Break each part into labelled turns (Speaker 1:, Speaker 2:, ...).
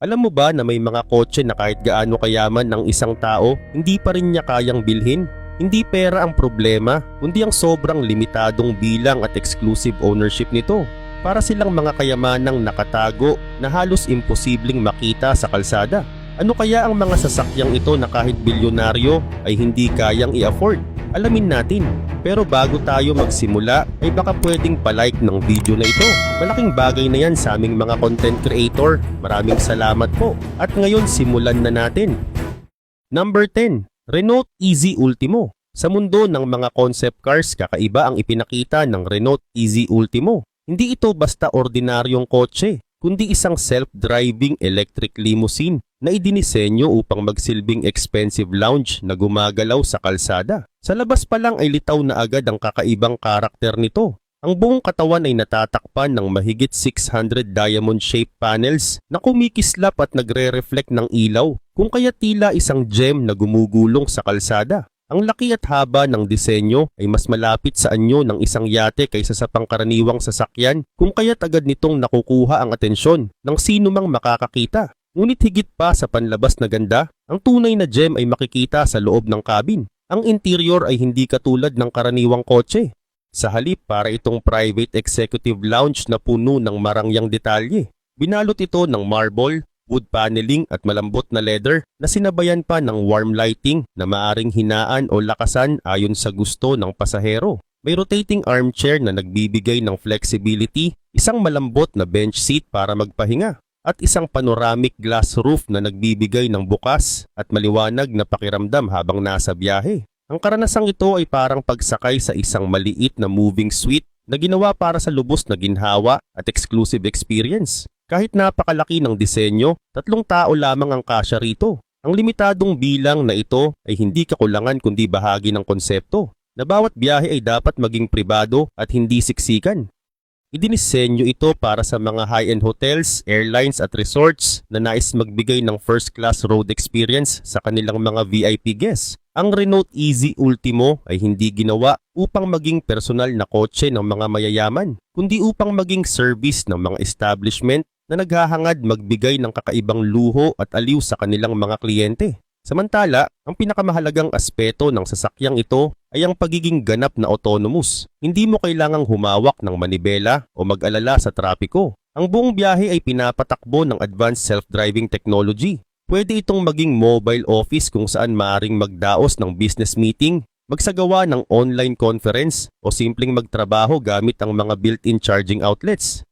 Speaker 1: Alam mo ba na may mga kotse na kahit gaano kayaman ng isang tao, hindi pa rin niya kayang bilhin? Hindi pera ang problema, kundi ang sobrang limitadong bilang at exclusive ownership nito. Para silang mga kayamanang nakatago na halos imposibleng makita sa kalsada. Ano kaya ang mga sasakyang ito na kahit bilyonaryo ay hindi kayang i-afford? Alamin natin. Pero bago tayo magsimula ay baka pwedeng palike ng video na ito. Malaking bagay na yan sa aming mga content creator. Maraming salamat po. At ngayon simulan na natin. Number 10. Renault Easy Ultimo. Sa mundo ng mga concept cars, kakaiba ang ipinakita ng Renault Easy Ultimo. Hindi ito basta ordinaryong kotse, kundi isang self-driving electric limousine na idinisenyo upang magsilbing expensive lounge na gumagalaw sa kalsada. Sa labas pa lang ay litaw na agad ang kakaibang karakter nito. Ang buong katawan ay natatakpan ng mahigit 600 diamond-shaped panels na kumikislap at nagre-reflect ng ilaw, kung kaya tila isang gem na gumugulong sa kalsada. Ang laki at haba ng disenyo ay mas malapit sa anyo ng isang yate kaysa sa pangkaraniwang sasakyan, kung kaya't agad nitong nakukuha ang atensyon ng sino mang makakakita. Ngunit higit pa sa panlabas na ganda, ang tunay na gem ay makikita sa loob ng cabin. Ang interior ay hindi katulad ng karaniwang kotse. Sa halip, para itong private executive lounge na puno ng marangyang detalye. Binalot ito ng marble, wood paneling at malambot na leather na sinabayan pa ng warm lighting na maaring hinaan o lakasan ayon sa gusto ng pasahero. May rotating armchair na nagbibigay ng flexibility, isang malambot na bench seat para magpahinga, at isang panoramic glass roof na nagbibigay ng bukas at maliwanag na pakiramdam habang nasa biyahe. Ang karanasang ito ay parang pagsakay sa isang maliit na moving suite na ginawa para sa lubos na ginhawa at exclusive experience. Kahit napakalaki ng disenyo, 3 tao lamang ang kasya rito. Ang limitadong bilang na ito ay hindi kakulangan kundi bahagi ng konsepto, na bawat biyahe ay dapat maging pribado at hindi siksikan. Idinisenyo ito para sa mga high-end hotels, airlines at resorts na nais magbigay ng first-class road experience sa kanilang mga VIP guests. Ang Renault Easy Ultimo ay hindi ginawa upang maging personal na kotse ng mga mayayaman, kundi upang maging service ng mga establishment na naghahangad magbigay ng kakaibang luho at aliw sa kanilang mga kliyente. Samantala, ang pinakamahalagang aspeto ng sasakyang ito ay ang pagiging ganap na autonomous. Hindi mo kailangang humawak ng manibela o mag-alala sa trapiko. Ang buong biyahe ay pinapatakbo ng advanced self-driving technology. Pwede itong maging mobile office kung saan maaring magdaos ng business meeting, magsagawa ng online conference o simpleng magtrabaho gamit ang mga built-in charging outlets.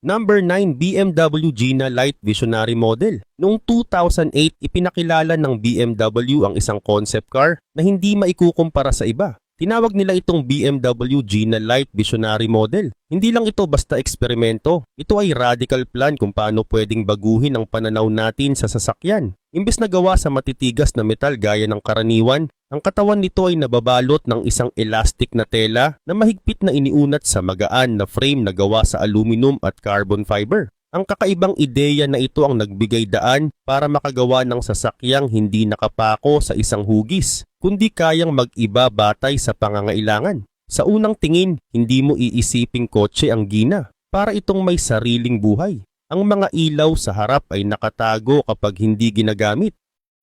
Speaker 1: Number 9. BMW Gina Light Visionary Model. Noong 2008, ipinakilala ng BMW ang isang concept car na hindi maikukumpara sa iba. Tinawag nila itong BMW Gina Light Visionary Model. Hindi lang ito basta eksperimento. Ito ay radical plan kung paano pwedeng baguhin ang pananaw natin sa sasakyan. Imbes na gawa sa matitigas na metal gaya ng karaniwan, ang katawan nito ay nababalot ng isang elastic na tela na mahigpit na iniunat sa magaan na frame na gawa sa aluminum at carbon fiber. Ang kakaibang ideya na ito ang nagbigay daan para makagawa ng sasakyang hindi nakapako sa isang hugis, kundi kayang mag-iba batay sa pangangailangan. Sa unang tingin, hindi mo iisiping kotse ang Gina, para itong may sariling buhay. Ang mga ilaw sa harap ay nakatago kapag hindi ginagamit.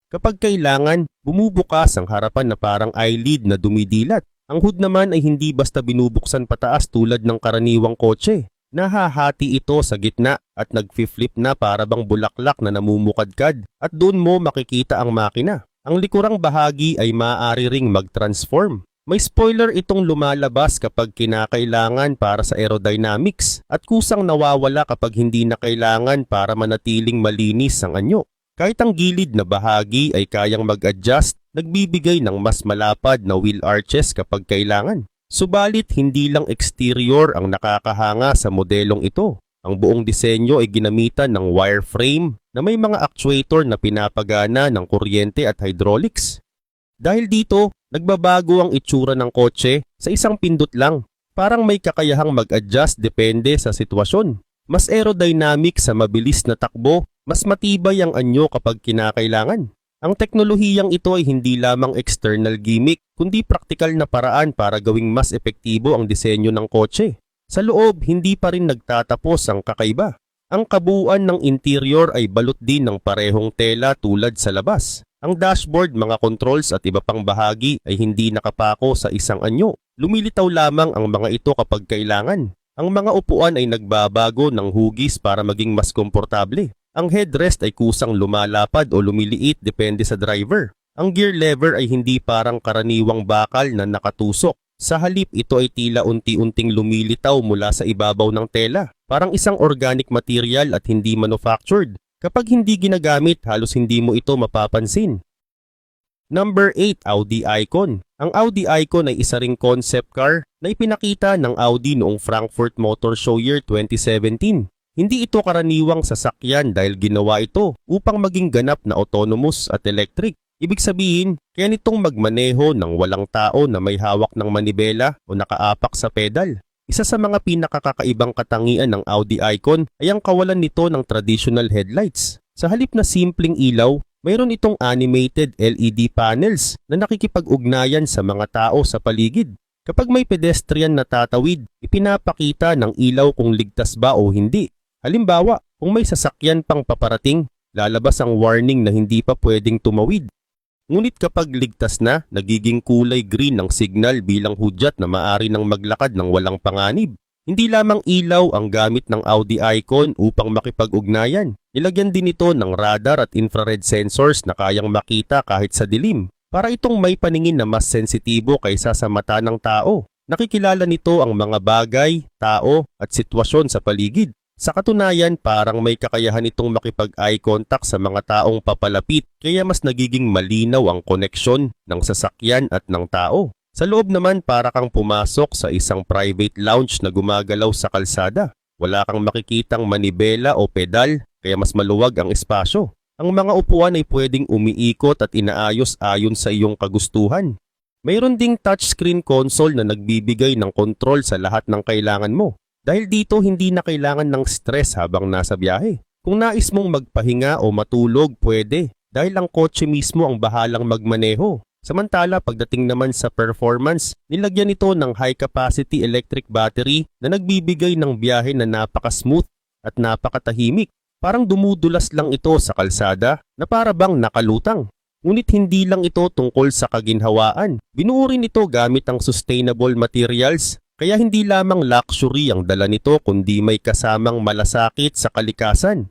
Speaker 1: Kapag kailangan, bumubukas ang harapan na parang eyelid na dumidilat. Ang hood naman ay hindi basta binubuksan pataas tulad ng karaniwang kotse. Nahahati ito sa gitna at nag-flip na para bang bulaklak na namumukadkad at doon mo makikita ang makina. Ang likurang bahagi ay maaari ring mag-transform. May spoiler itong lumalabas kapag kinakailangan para sa aerodynamics at kusang nawawala kapag hindi na kailangan para manatiling malinis ang anyo. Kahit ang gilid na bahagi ay kayang mag-adjust, nagbibigay ng mas malapad na wheel arches kapag kailangan. Subalit hindi lang exterior ang nakakahanga sa modelong ito. Ang buong disenyo ay ginamitan ng wireframe na may mga actuator na pinapagana ng kuryente at hydraulics. Dahil dito, nagbabago ang itsura ng kotse sa isang pindot lang. Parang may kakayahang mag-adjust depende sa sitwasyon. Mas aerodynamic sa mabilis na takbo, mas matibay ang anyo kapag kinakailangan. Ang teknolohiyang ito ay hindi lamang external gimmick, kundi praktikal na paraan para gawing mas epektibo ang disenyo ng kotse. Sa loob, hindi pa rin nagtatapos ang kakaiba. Ang kabuuan ng interior ay balot din ng parehong tela tulad sa labas. Ang dashboard, mga controls at iba pang bahagi ay hindi nakapako sa isang anyo. Lumilitaw lamang ang mga ito kapag kailangan. Ang mga upuan ay nagbabago ng hugis para maging mas komportable. Ang headrest ay kusang lumalapad o lumiliit depende sa driver. Ang gear lever ay hindi parang karaniwang bakal na nakatusok. Sa halip, ito ay tila unti-unting lumilitaw mula sa ibabaw ng tela. Parang isang organic material at hindi manufactured. Kapag hindi ginagamit, halos hindi mo ito mapapansin. Number 8, Audi Icon. Ang Audi Icon ay isa ring concept car na ipinakita ng Audi noong Frankfurt Motor Show Year 2017. Hindi ito karaniwang sasakyan dahil ginawa ito upang maging ganap na autonomous at electric. Ibig sabihin, kaya nitong magmaneho ng walang tao na may hawak ng manibela o nakaapak sa pedal. Isa sa mga pinakakakaibang katangian ng Audi Icon ay ang kawalan nito ng traditional headlights. Sa halip na simpleng ilaw, mayroon itong animated LED panels na nakikipag-ugnayan sa mga tao sa paligid. Kapag may pedestrian na tatawid, ipinapakita ng ilaw kung ligtas ba o hindi. Halimbawa, kung may sasakyan pang paparating, lalabas ang warning na hindi pa pwedeng tumawid. Ngunit kapag ligtas na, nagiging kulay green ang signal bilang hudyat na maaari nang maglakad ng walang panganib. Hindi lamang ilaw ang gamit ng Audi Icon upang makipag-ugnayan. Nilagyan din ito ng radar at infrared sensors na kayang makita kahit sa dilim. Para itong may paningin na mas sensitibo kaysa sa mata ng tao. Nakikilala nito ang mga bagay, tao at sitwasyon sa paligid. Sa katunayan, parang may kakayahan itong makipag-eye contact sa mga taong papalapit kaya mas nagiging malinaw ang koneksyon ng sasakyan at ng tao. Sa loob naman para kang pumasok sa isang private lounge na gumagalaw sa kalsada. Wala kang makikitang manibela o pedal kaya mas maluwag ang espasyo. Ang mga upuan ay pwedeng umiikot at inaayos ayon sa iyong kagustuhan. Mayroon ding touchscreen console na nagbibigay ng kontrol sa lahat ng kailangan mo. Dahil dito hindi na kailangan ng stress habang nasa biyahe. Kung nais mong magpahinga o matulog, pwede dahil ang kotse mismo ang bahalang magmaneho. Samantala pagdating naman sa performance, nilagyan ito ng high-capacity electric battery na nagbibigay ng biyahe na napaka-smooth at napakatahimik. Parang dumudulas lang ito sa kalsada na para bang nakalutang. Ngunit hindi lang ito tungkol sa kaginhawaan. Binuo rin ito gamit ang sustainable materials. Kaya hindi lamang luxury ang dala nito kundi may kasamang malasakit sa kalikasan.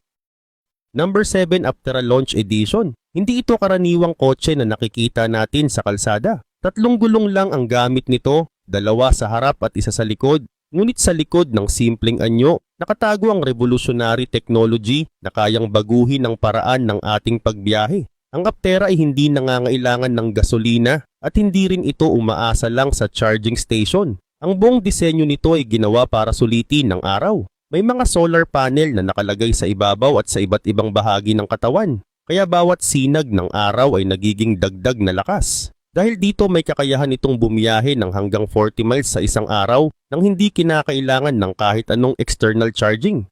Speaker 1: Number 7, Aptera Launch Edition. Hindi ito karaniwang kotse na nakikita natin sa kalsada. 3 gulong lang ang gamit nito, 2 sa harap at 1 sa likod. Ngunit sa likod ng simpleng anyo, nakatago ang revolutionary technology na kayang baguhin ang paraan ng ating pagbiyahe. Ang Aptera ay hindi nangangailangan ng gasolina at hindi rin ito umaasa lang sa charging station. Ang buong disenyo nito ay ginawa para sulitin ng araw. May mga solar panel na nakalagay sa ibabaw at sa iba't ibang bahagi ng katawan. Kaya bawat sinag ng araw ay nagiging dagdag na lakas. Dahil dito may kakayahan itong bumiyahe ng hanggang 40 miles sa isang araw nang hindi kinakailangan ng kahit anong external charging.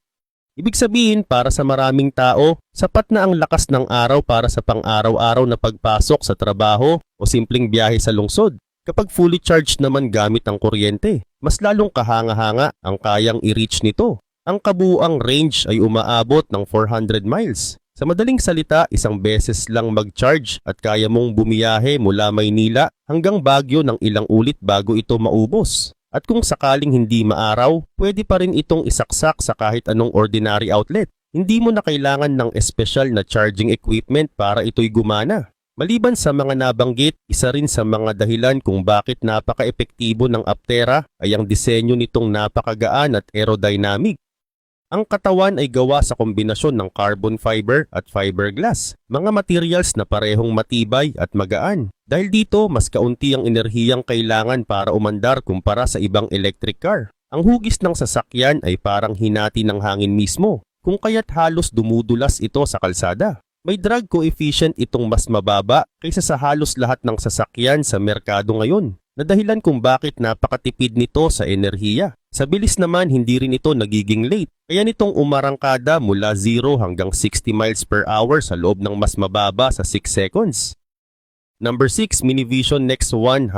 Speaker 1: Ibig sabihin para sa maraming tao, sapat na ang lakas ng araw para sa pang-araw-araw na pagpasok sa trabaho o simpleng biyahe sa lungsod. Kapag fully charged naman gamit ang kuryente, mas lalong kahanga-hanga ang kayang i-reach nito. Ang kabuuang range ay umaabot ng 400 miles. Sa madaling salita, isang beses lang mag-charge at kaya mong bumiyahe mula Maynila hanggang Baguio ng ilang ulit bago ito maubos. At kung sakaling hindi maaraw, pwede pa rin itong isaksak sa kahit anong ordinary outlet. Hindi mo na kailangan ng espesyal na charging equipment para ito'y gumana. Maliban sa mga nabanggit, isa rin sa mga dahilan kung bakit napaka-epektibo ng Aptera ay ang disenyo nitong napakagaan at aerodynamic. Ang katawan ay gawa sa kombinasyon ng carbon fiber at fiberglass, mga materials na parehong matibay at magaan. Dahil dito, mas kaunti ang enerhiyang kailangan para umandar kumpara sa ibang electric car. Ang hugis ng sasakyan ay parang hinati ng hangin mismo, kung kaya't halos dumudulas ito sa kalsada. May drag coefficient itong mas mababa kaysa sa halos lahat ng sasakyan sa merkado ngayon, na dahilan kung bakit napakatipid nito sa enerhiya. Sa bilis naman hindi rin ito nagiging late, kaya nitong umarangkada mula 0 hanggang 60 miles per hour sa loob ng mas mababa sa 6 seconds. Number 6, Minivision Nex 100.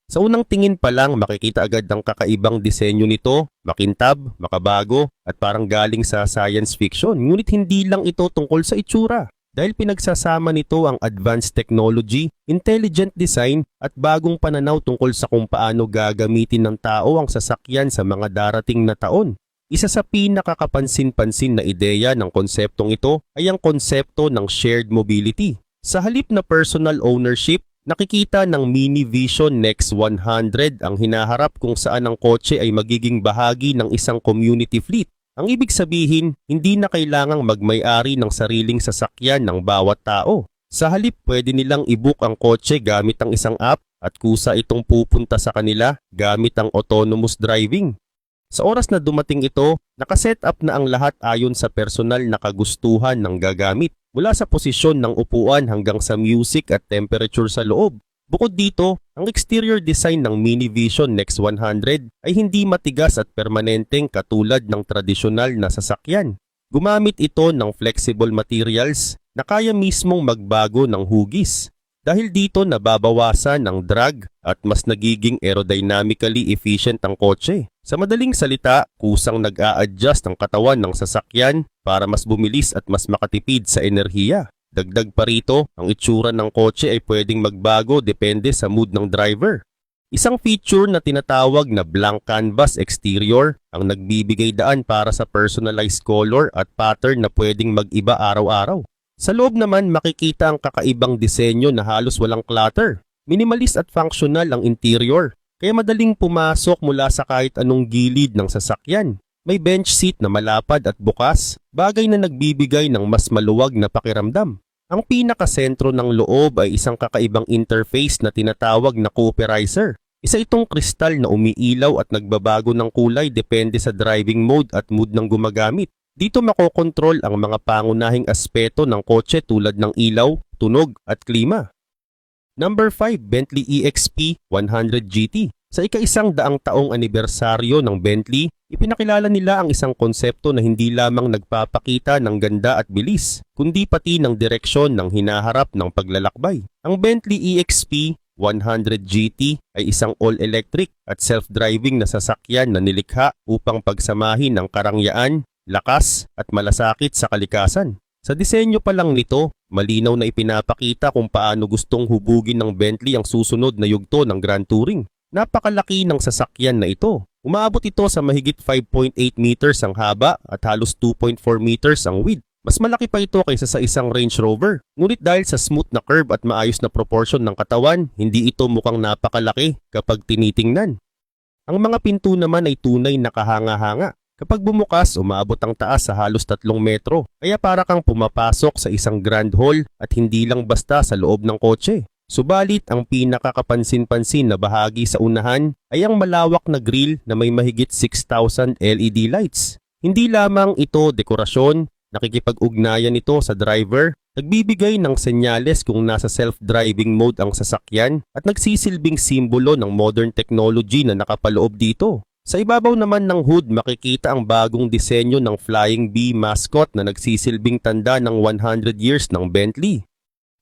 Speaker 1: Sa unang tingin pa lang makikita agad ang kakaibang disenyo nito, makintab, makabago at parang galing sa science fiction. Ngunit hindi lang ito tungkol sa itsura. Dahil pinagsasama nito ang advanced technology, intelligent design at bagong pananaw tungkol sa kung paano gagamitin ng tao ang sasakyan sa mga darating na taon. Isa sa pinakakapansin-pansin na ideya ng konseptong ito ay ang konsepto ng shared mobility. Sa halip na personal ownership, nakikita ng Minivision Nex 100 ang hinaharap kung saan ang kotse ay magiging bahagi ng isang community fleet. Ang ibig sabihin, hindi na kailangang magmay-ari ng sariling sasakyan ng bawat tao. Sa halip, pwede nilang i-book ang kotse gamit ang isang app at kusa itong pupunta sa kanila gamit ang autonomous driving. Sa oras na dumating ito, nakaset up na ang lahat ayon sa personal na kagustuhan ng gagamit, mula sa posisyon ng upuan hanggang sa music at temperature sa loob. Bukod dito, ang exterior design ng Minivision Nex 100 ay hindi matigas at permanenteng katulad ng tradisyonal na sasakyan. Gumamit ito ng flexible materials na kaya mismong magbago ng hugis. Dahil dito nababawasan ang drag at mas nagiging aerodynamically efficient ang kotse. Sa madaling salita, kusang nag-a-adjust ang katawan ng sasakyan para mas bumilis at mas makatipid sa enerhiya. Dagdag pa rito, ang itsura ng kotse ay pwedeng magbago depende sa mood ng driver. Isang feature na tinatawag na blank canvas exterior ang nagbibigay daan para sa personalized color at pattern na pwedeng mag-iba araw-araw. Sa loob naman makikita ang kakaibang disenyo na halos walang clutter. Minimalist at functional ang interior, kaya madaling pumasok mula sa kahit anong gilid ng sasakyan. May bench seat na malapad at bukas, bagay na nagbibigay ng mas maluwag na pakiramdam. Ang pinakasentro ng loob ay isang kakaibang interface na tinatawag na Cooperizer. Isa itong kristal na umiilaw at nagbabago ng kulay depende sa driving mode at mood ng gumagamit. Dito makokontrol ang mga pangunahing aspeto ng kotse tulad ng ilaw, tunog at klima. Number 5, Bentley EXP 100 GT. Sa ika-100 taong anibersaryo ng Bentley, ipinakilala nila ang isang konsepto na hindi lamang nagpapakita ng ganda at bilis, kundi pati ng direksyon ng hinaharap ng paglalakbay. Ang Bentley EXP 100 GT ay isang all-electric at self-driving na sasakyan na nilikha upang pagsamahin ang karangyaan, lakas at malasakit sa kalikasan. Sa disenyo pa lang nito, malinaw na ipinapakita kung paano gustong hubugin ng Bentley ang susunod na yugto ng Grand Touring. Napakalaki ng sasakyan na ito. Umaabot ito sa mahigit 5.8 meters ang haba at halos 2.4 meters ang width. Mas malaki pa ito kaysa sa isang Range Rover. Ngunit dahil sa smooth na curve at maayos na proportion ng katawan, hindi ito mukhang napakalaki kapag tinitingnan. Ang mga pinto naman ay tunay na kahanga-hanga. Kapag bumukas, umaabot ang taas sa halos 3 metro. Kaya para kang pumapasok sa isang grand hall at hindi lang basta sa loob ng kotse. Subalit ang pinakakapansin-pansin na bahagi sa unahan ay ang malawak na grille na may mahigit 6,000 LED lights. Hindi lamang ito dekorasyon, nakikipag-ugnayan ito sa driver, nagbibigay ng senyales kung nasa self-driving mode ang sasakyan at nagsisilbing simbolo ng modern technology na nakapaloob dito. Sa ibabaw naman ng hood makikita ang bagong disenyo ng Flying Bee mascot na nagsisilbing tanda ng 100 years ng Bentley.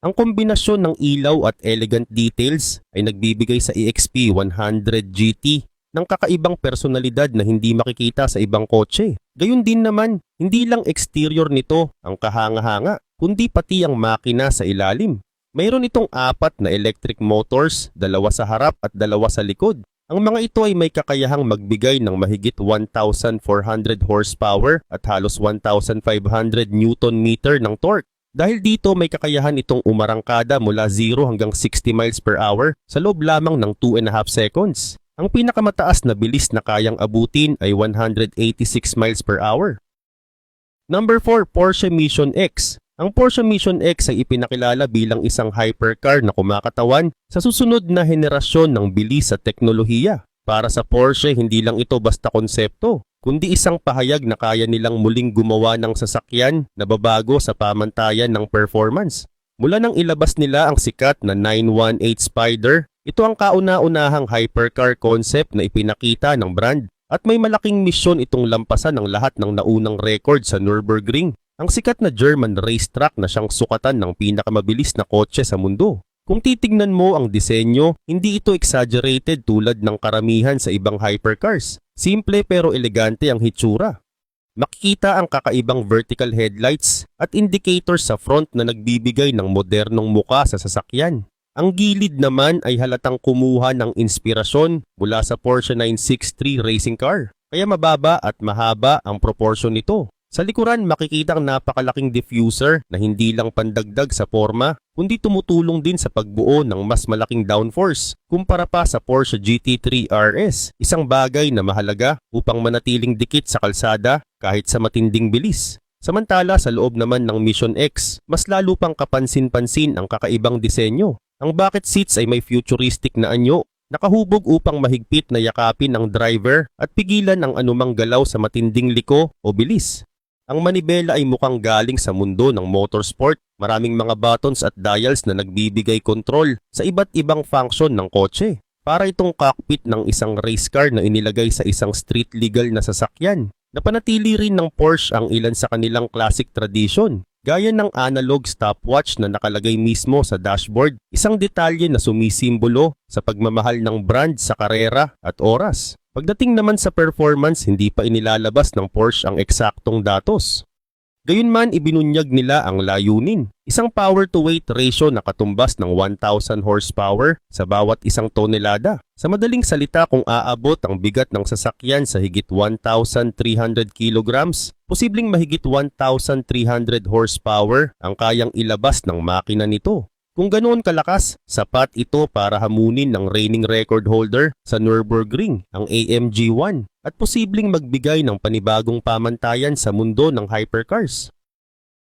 Speaker 1: Ang kombinasyon ng ilaw at elegant details ay nagbibigay sa EXP 100 GT ng kakaibang personalidad na hindi makikita sa ibang kotse. Gayun din naman, hindi lang exterior nito ang kahanga-hanga, kundi pati ang makina sa ilalim. Mayroon itong 4 na electric motors, 2 sa harap at 2 sa likod. Ang mga ito ay may kakayahang magbigay ng mahigit 1,400 horsepower at halos 1,500 Newton meter ng torque. Dahil dito may kakayahan itong umarangkada mula 0 hanggang 60 miles per hour sa loob lamang ng 2.5 seconds. Ang pinakamataas na bilis na kayang abutin ay 186 miles per hour. Number 4, Porsche Mission X. Ang Porsche Mission X ay ipinakilala bilang isang hypercar na kumakatawan sa susunod na henerasyon ng bilis at teknolohiya. Para sa Porsche, hindi lang ito basta konsepto, kundi isang pahayag na kaya nilang muling gumawa ng sasakyan na babago sa pamantayan ng performance. Mula nang ilabas nila ang sikat na 918 Spider, ito ang kauna-unahang hypercar concept na ipinakita ng brand at may malaking misyon itong lampasan ng lahat ng naunang record sa Nürburgring, ang sikat na German racetrack na siyang sukatan ng pinakamabilis na kotse sa mundo. Kung titignan mo ang disenyo, hindi ito exaggerated tulad ng karamihan sa ibang hypercars. Simple pero elegante ang hitsura. Makikita ang kakaibang vertical headlights at indicators sa front na nagbibigay ng modernong muka sa sasakyan. Ang gilid naman ay halatang kumuha ng inspirasyon mula sa Porsche 963 racing car, kaya mababa at mahaba ang proportion nito. Sa likuran makikita ang napakalaking diffuser na hindi lang pandagdag sa forma, kundi tumutulong din sa pagbuo ng mas malaking downforce kumpara pa sa Porsche GT3 RS, isang bagay na mahalaga upang manatiling dikit sa kalsada kahit sa matinding bilis. Samantala sa loob naman ng Mission X, mas lalo pang kapansin-pansin ang kakaibang disenyo. Ang bucket seats ay may futuristic na anyo, nakahubog upang mahigpit na yakapin ang driver at pigilan ang anumang galaw sa matinding liko o bilis. Ang manibela ay mukhang galing sa mundo ng motorsport. Maraming mga buttons at dials na nagbibigay kontrol sa iba't ibang function ng kotse. Para itong cockpit ng isang race car na inilagay sa isang street legal na sasakyan. Napanatili rin ng Porsche ang ilan sa kanilang classic tradition, gaya ng analog stopwatch na nakalagay mismo sa dashboard, isang detalye na sumisimbolo sa pagmamahal ng brand sa karera at oras. Pagdating naman sa performance, hindi pa inilalabas ng Porsche ang eksaktong datos. Gayunman, ibinunyag nila ang layunin, isang power-to-weight ratio na katumbas ng 1,000 horsepower sa bawat isang tonelada. Sa madaling salita, kung aabot ang bigat ng sasakyan sa higit 1,300 kilograms, posibleng mahigit 1,300 horsepower ang kayang ilabas ng makina nito. Kung ganoon kalakas, sapat ito para hamunin ng reigning record holder sa Nürburgring, ang AMG 1, at posibleng magbigay ng panibagong pamantayan sa mundo ng hypercars.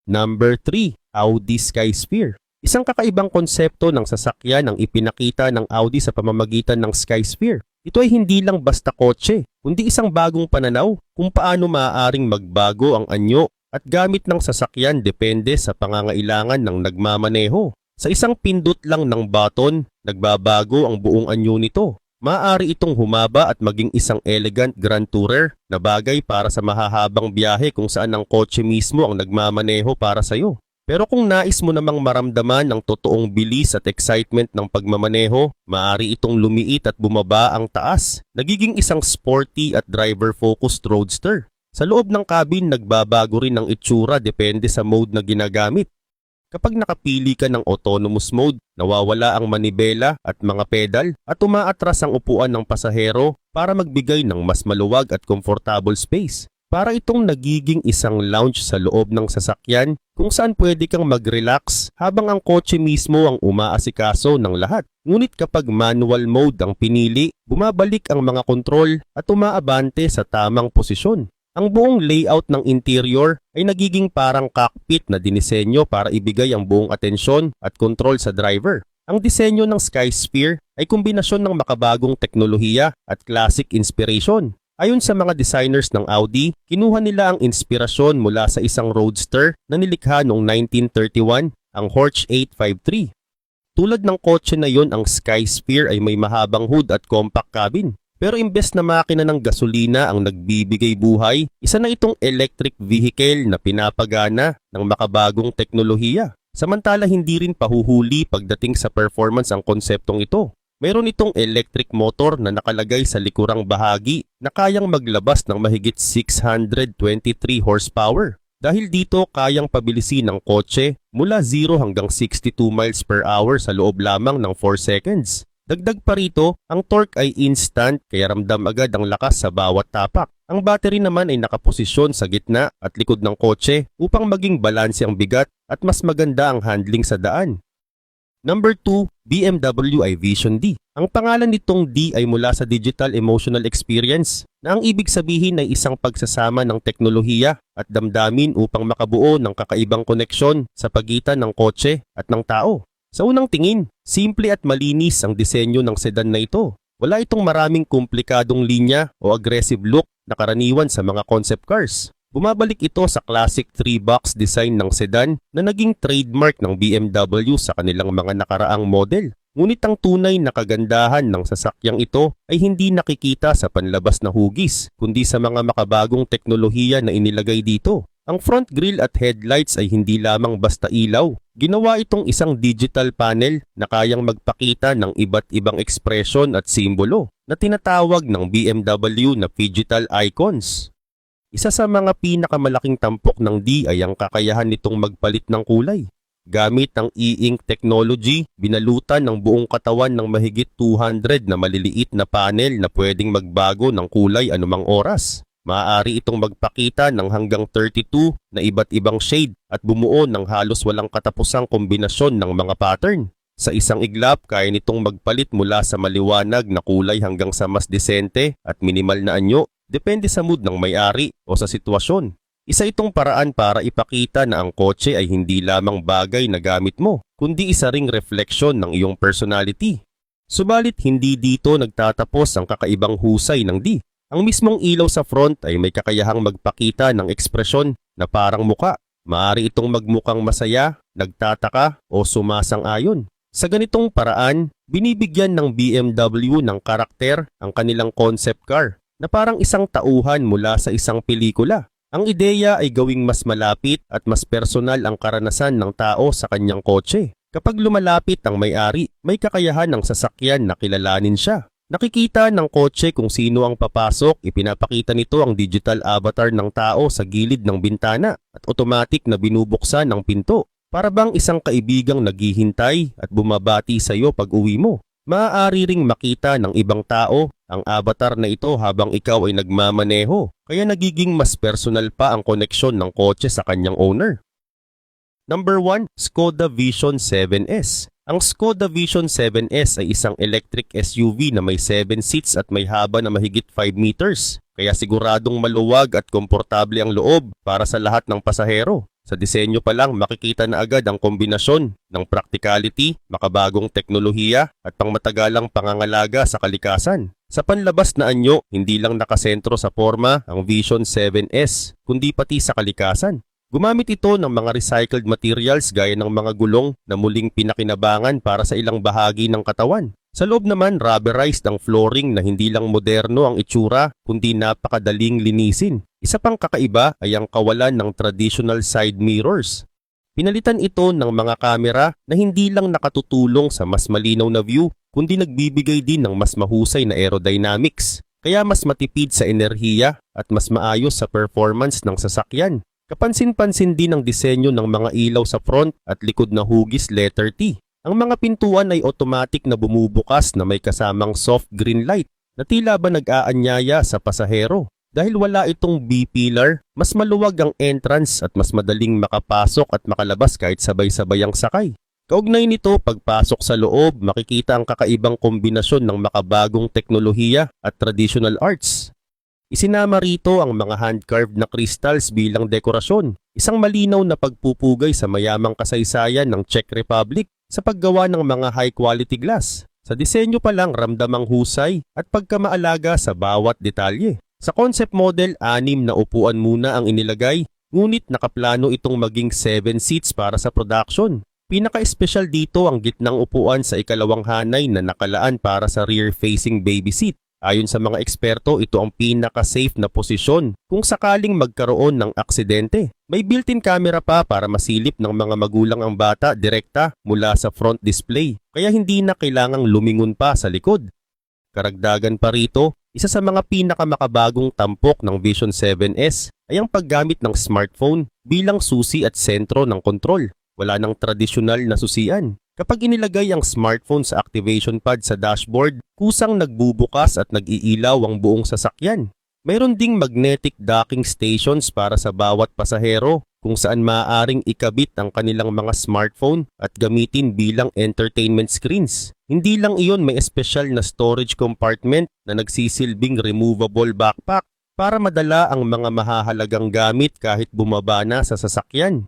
Speaker 1: Number 3. Audi Skysphere. Isang kakaibang konsepto ng sasakyan ang ipinakita ng Audi sa pamamagitan ng Skysphere. Ito ay hindi lang basta kotse, kundi isang bagong pananaw kung paano maaaring magbago ang anyo at gamit ng sasakyan depende sa pangangailangan ng nagmamaneho. Sa isang pindot lang ng button, nagbabago ang buong anyo nito. Maaari itong humaba at maging isang elegant grand tourer na bagay para sa mahahabang biyahe kung saan ang kotse mismo ang nagmamaneho para sa iyo. Pero kung nais mo namang maramdaman ang totoong bilis at excitement ng pagmamaneho, maaari itong lumiit at bumaba ang taas, nagiging isang sporty at driver-focused roadster. Sa loob ng cabin, nagbabago rin ang itsura depende sa mode na ginagamit. Kapag nakapili ka ng autonomous mode, nawawala ang manibela at mga pedal at umaatras ang upuan ng pasahero para magbigay ng mas maluwag at comfortable space. Para itong nagiging isang lounge sa loob ng sasakyan kung saan pwede kang mag-relax habang ang kotse mismo ang umaasikaso ng lahat. Ngunit kapag manual mode ang pinili, bumabalik ang mga kontrol at umaabante sa tamang posisyon. Ang buong layout ng interior ay nagiging parang cockpit na dinisenyo para ibigay ang buong atensyon at kontrol sa driver. Ang disenyo ng Skysphere ay kombinasyon ng makabagong teknolohiya at classic inspiration. Ayon sa mga designers ng Audi, kinuha nila ang inspirasyon mula sa isang roadster na nilikha noong 1931, ang Porsche 853. Tulad ng kotse na yon, ang Skysphere ay may mahabang hood at compact cabin. Pero imbes na makina ng gasolina ang nagbibigay buhay, isa na itong electric vehicle na pinapagana ng makabagong teknolohiya. Samantala hindi rin pahuhuli pagdating sa performance ang konseptong ito. Mayroon itong electric motor na nakalagay sa likurang bahagi na kayang maglabas ng mahigit 623 horsepower. Dahil dito kayang pabilisin ng kotse mula 0 hanggang 62 miles per hour sa loob lamang ng 4 seconds. Dagdag pa rito, ang torque ay instant kaya ramdam agad ang lakas sa bawat tapak. Ang battery naman ay nakaposisyon sa gitna at likod ng kotse upang maging balanse ang bigat at mas maganda ang handling sa daan. Number 2, BMW i Vision D. Ang pangalan nitong D ay mula sa Digital Emotional Experience na ang ibig sabihin ay isang pagsasama ng teknolohiya at damdamin upang makabuo ng kakaibang koneksyon sa pagitan ng kotse at ng tao. Sa unang tingin, simple at malinis ang disenyo ng sedan na ito. Wala itong maraming komplikadong linya o aggressive look na karaniwan sa mga concept cars. Bumabalik ito sa classic 3-box design ng sedan na naging trademark ng BMW sa kanilang mga nakaraang model. Ngunit ang tunay na kagandahan ng sasakyang ito ay hindi nakikita sa panlabas na hugis, kundi sa mga makabagong teknolohiya na inilagay dito. Ang front grille at headlights ay hindi lamang basta ilaw. Ginawa itong isang digital panel na kayang magpakita ng iba't ibang ekspresyon at simbolo na tinatawag ng BMW na phygital icons. Isa sa mga pinakamalaking tampok ng D ay ang kakayahan nitong magpalit ng kulay. Gamit ang e-ink technology, binalutan ng buong katawan ng mahigit 200 na maliliit na panel na pwedeng magbago ng kulay anumang oras. Maaari itong magpakita ng hanggang 32 na iba't ibang shade at bumuo ng halos walang katapusang kombinasyon ng mga pattern. Sa isang iglap, kaya nitong magpalit mula sa maliwanag na kulay hanggang sa mas desente at minimal na anyo, depende sa mood ng may-ari o sa sitwasyon. Isa itong paraan para ipakita na ang kotse ay hindi lamang bagay na gamit mo, kundi isa ring refleksyon ng iyong personality. Subalit hindi dito nagtatapos ang kakaibang husay ng D. Ang mismong ilaw sa front ay may kakayahang magpakita ng ekspresyon na parang muka. Maaari itong magmukhang masaya, nagtataka o sumasang-ayon. Sa ganitong paraan, binibigyan ng BMW ng karakter ang kanilang concept car na parang isang tauhan mula sa isang pelikula. Ang ideya ay gawing mas malapit at mas personal ang karanasan ng tao sa kanyang kotse. Kapag lumalapit ang may-ari, may kakayahan ng sasakyan na kilalanin siya. Nakikita ng kotse kung sino ang papasok, ipinapakita nito ang digital avatar ng tao sa gilid ng bintana at automatic na binubuksan ang pinto. Para bang isang kaibigang naghihintay at bumabati sa iyo pag uwi mo. Maaari ring makita ng ibang tao ang avatar na ito habang ikaw ay nagmamaneho, kaya nagiging mas personal pa ang koneksyon ng kotse sa kanyang owner. Number 1, Skoda Vision 7S. Ang Skoda Vision 7S ay isang electric SUV na may 7 seats at may haba na mahigit 5 meters, kaya siguradong maluwag at komportable ang loob para sa lahat ng pasahero. Sa disenyo pa lang makikita na agad ang kombinasyon ng practicality, makabagong teknolohiya at pangmatagalang pangangalaga sa kalikasan. Sa panlabas na anyo, hindi lang nakasentro sa forma ang Vision 7S, kundi pati sa kalikasan. Gumamit ito ng mga recycled materials gaya ng mga gulong na muling pinakinabangan para sa ilang bahagi ng katawan. Sa loob naman, rubberized ang flooring na hindi lang moderno ang itsura, kundi napakadaling linisin. Isa pang kakaiba ay ang kawalan ng traditional side mirrors. Pinalitan ito ng mga kamera na hindi lang nakatutulong sa mas malinaw na view, kundi nagbibigay din ng mas mahusay na aerodynamics. Kaya mas matipid sa enerhiya at mas maayos sa performance ng sasakyan. Kapansin-pansin din ang disenyo ng mga ilaw sa front at likod na hugis letter T. Ang mga pintuan ay automatic na bumubukas na may kasamang soft green light na tila ba nag-aanyaya sa pasahero. Dahil wala itong B-pillar, mas maluwag ang entrance at mas madaling makapasok at makalabas kahit sabay-sabay ang sakay. Kaugnay nito, pagpasok sa loob, makikita ang kakaibang kombinasyon ng makabagong teknolohiya at traditional arts. Isinama rito ang mga hand-carved na crystals bilang dekorasyon, isang malinaw na pagpupugay sa mayamang kasaysayan ng Czech Republic sa paggawa ng mga high-quality glass. Sa disenyo pa lang ramdam ang husay at pagkamaalaga sa bawat detalye. Sa concept model, 6 na upuan muna ang inilagay, ngunit nakaplano itong maging 7 seats para sa production. Pinaka-espesyal dito ang gitnang upuan sa ikalawang hanay na nakalaan para sa rear-facing baby seat. Ayon sa mga eksperto, ito ang pinaka-safe na posisyon kung sakaling magkaroon ng aksidente. May built-in camera pa para masilip ng mga magulang ang bata direkta mula sa front display, kaya hindi na kailangang lumingon pa sa likod. Karagdagan pa rito, isa sa mga pinakamakabagong tampok ng Vision 7S ay ang paggamit ng smartphone bilang susi at sentro ng kontrol. Wala nang tradisyonal na susian. Kapag inilagay ang smartphone sa activation pad sa dashboard, kusang nagbubukas at nag-iilaw ang buong sasakyan. Mayroon ding magnetic docking stations para sa bawat pasahero kung saan maaaring ikabit ang kanilang mga smartphone at gamitin bilang entertainment screens. Hindi lang iyon, may espesyal na storage compartment na nagsisilbing removable backpack para madala ang mga mahahalagang gamit kahit bumaba na sa sasakyan.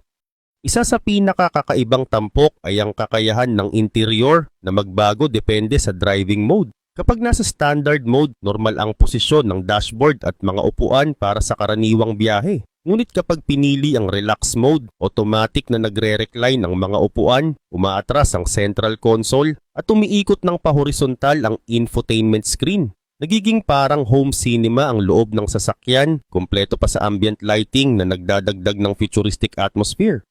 Speaker 1: Isa sa pinakakakaibang tampok ay ang kakayahan ng interior na magbago depende sa driving mode. Kapag nasa standard mode, normal ang posisyon ng dashboard at mga upuan para sa karaniwang biyahe. Ngunit kapag pinili ang relax mode, automatic na nagre-recline ang mga upuan, umaatras ang central console at umiikot ng pahorisontal ang infotainment screen. Nagiging parang home cinema ang loob ng sasakyan, kumpleto pa sa ambient lighting na nagdadagdag ng futuristic atmosphere.